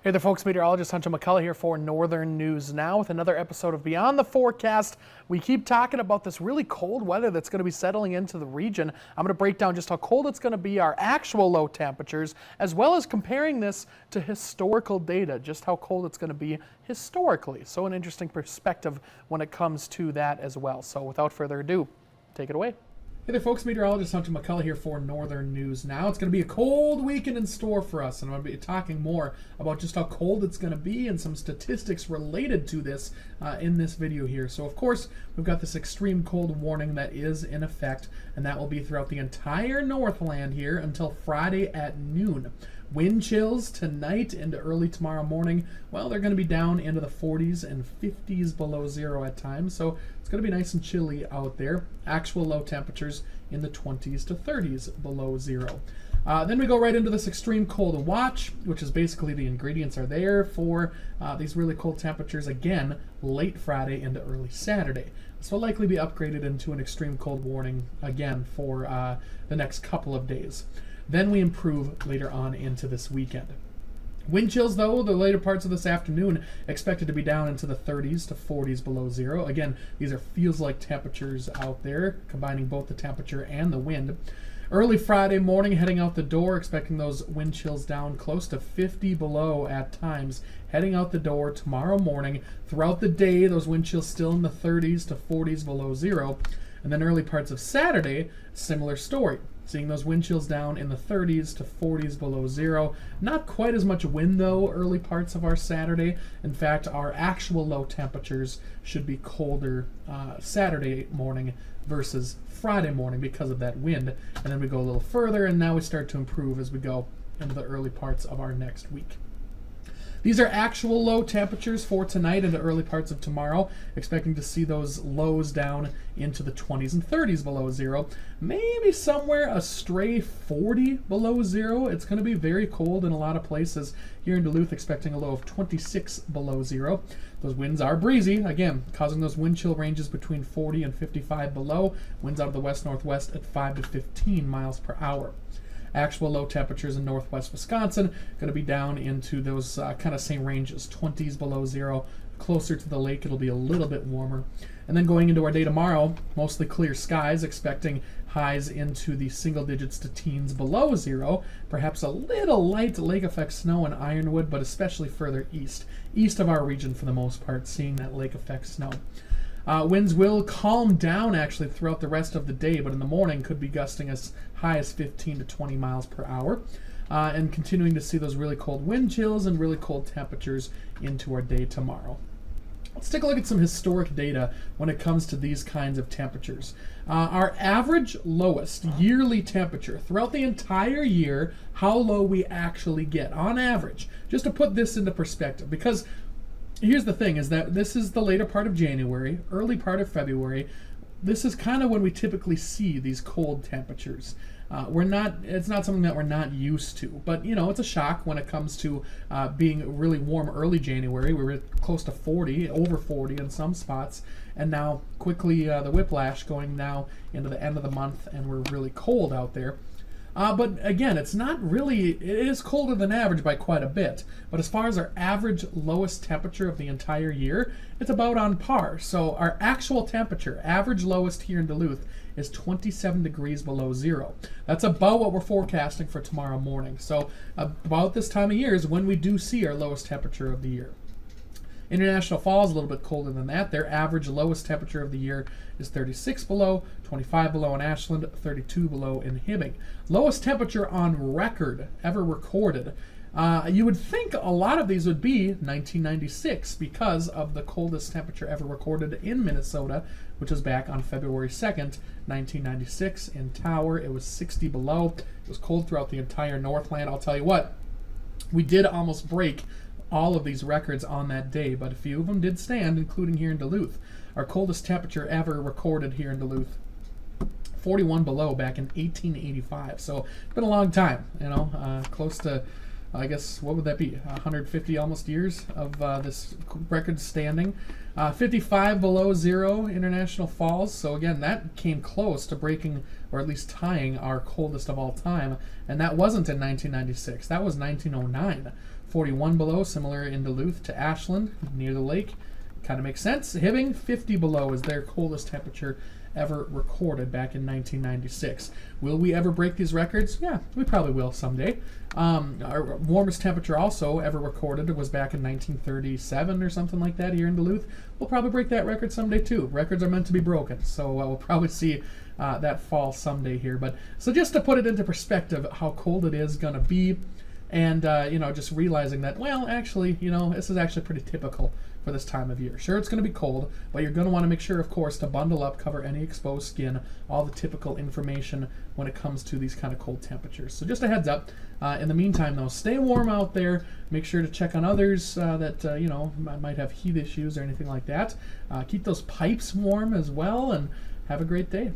Hey there folks, Meteorologist Hunter McCullough here for Northern News Now with another episode of Beyond the Forecast. We keep talking about this really cold weather that's going to be settling into the region. I'm going to break down just how cold it's going to be, our actual low temperatures, as well as comparing this to historical data, just how cold it's going to be historically. So an interesting perspective when it comes to that as well. So without further ado, take it away. Hey there folks, Meteorologist Hunter McCullough here for Northern News Now. It's going to be a cold weekend in store for us, and I'm going to be talking more about just how cold it's going to be and some statistics related to this in this video here. So of course, we've got this extreme cold warning that is in effect, and that will be throughout the entire Northland here until Friday at noon. Wind chills tonight into early tomorrow morning, well, they're going to be down into the 40s and 50s below zero at times, so it's going to be nice and chilly out there. Actual low temperatures in the 20s to 30s below zero. Then we go right into this extreme cold watch, which is basically the ingredients are there for these really cold temperatures again late Friday into early Saturday. This will likely be upgraded into an extreme cold warning again for the next couple of days. Then we improve later on into this weekend. Wind chills, though, the later parts of this afternoon expected to be down into the 30s to 40s below zero. Again, these are feels-like temperatures out there, combining both the temperature and the wind. Early Friday morning, heading out the door, expecting those wind chills down close to 50 below at times. Heading out the door tomorrow morning. Throughout the day, those wind chills still in the 30s to 40s below zero. And then early parts of Saturday, similar story. Seeing those wind chills down in the 30s to 40s below zero. Not quite as much wind, though, early parts of our Saturday. In fact, our actual low temperatures should be colder Saturday morning versus Friday morning because of that wind. And then we go a little further, and now we start to improve as we go into the early parts of our next week. These are actual low temperatures for tonight and the early parts of tomorrow. Expecting to see those lows down into the 20s and 30s below zero. Maybe somewhere a stray 40 below zero. It's going to be very cold in a lot of places. Here in Duluth, expecting a low of 26 below zero. Those winds are breezy, again, causing those wind chill ranges between 40 and 55 below. Winds out of the west-northwest at 5 to 15 miles per hour. Actual low temperatures in northwest Wisconsin going to be down into those kind of same ranges, 20s below zero. Closer to the lake, it'll be a little bit warmer. And then going into our day tomorrow, mostly clear skies, expecting highs into the single digits to teens below zero. Perhaps a little light lake effect snow in Ironwood, but especially further east of our region for the most part, seeing that lake effect snow. Winds will calm down actually throughout the rest of the day, but in the morning could be gusting as high as 15 to 20 miles per hour. And continuing to see those really cold wind chills and really cold temperatures into our day tomorrow. Let's take a look at some historic data when it comes to these kinds of temperatures. Our average lowest yearly temperature throughout the entire year, how low we actually get on average. Just to put this into perspective, because here's the thing, is that this is the later part of January, early part of February. This is kind of when we typically see these cold temperatures. It's not something that we're not used to, but you know, it's a shock when it comes to being really warm early January. We were close to 40, over 40 in some spots, and now quickly the whiplash going now into the end of the month, and we're really cold out there. But again, it's not really, it is colder than average by quite a bit. But as far as our average lowest temperature of the entire year, it's about on par. So our actual temperature, average lowest here in Duluth, is 27 degrees below zero. That's about what we're forecasting for tomorrow morning. So about this time of year is when we do see our lowest temperature of the year. International Falls, a little bit colder than that. Their average lowest temperature of the year is 36 below, 25 below in Ashland, 32 below in Hibbing. Lowest temperature on record ever recorded. You would think a lot of these would be 1996 because of the coldest temperature ever recorded in Minnesota, which was back on February 2nd, 1996 in Tower. It was 60 below. It was cold throughout the entire Northland. I'll tell you what, we did almost break all of these records on that day, but a few of them did stand, including here in Duluth. Our coldest temperature ever recorded here in Duluth, 41 below back in 1885. So it's been a long time, you know, close to I guess, what would that be, 150 almost years of this record standing. 55 below zero international falls, so again, that came close to breaking, or at least tying, our coldest of all time, and that wasn't in 1996, that was 1909. 41 below, similar in Duluth to Ashland, near the lake. Kind of makes sense. Hibbing, 50 below is their coldest temperature ever recorded back in 1996. Will we ever break these records? Yeah, we probably will someday. Our warmest temperature also ever recorded was back in 1937 or something like that here in Duluth. We'll probably break that record someday too. Records are meant to be broken, so we'll probably see that fall someday here. But so just to put it into perspective, how cold it is going to be, and just realizing that, well, actually, this is actually pretty typical for this time of year. Sure, it's going to be cold, but you're going to want to make sure, of course, to bundle up, cover any exposed skin, all the typical information when it comes to these kind of cold temperatures. So just a heads up. In the meantime, though, stay warm out there. Make sure to check on others that might have heat issues or anything like that. Keep those pipes warm as well, and have a great day.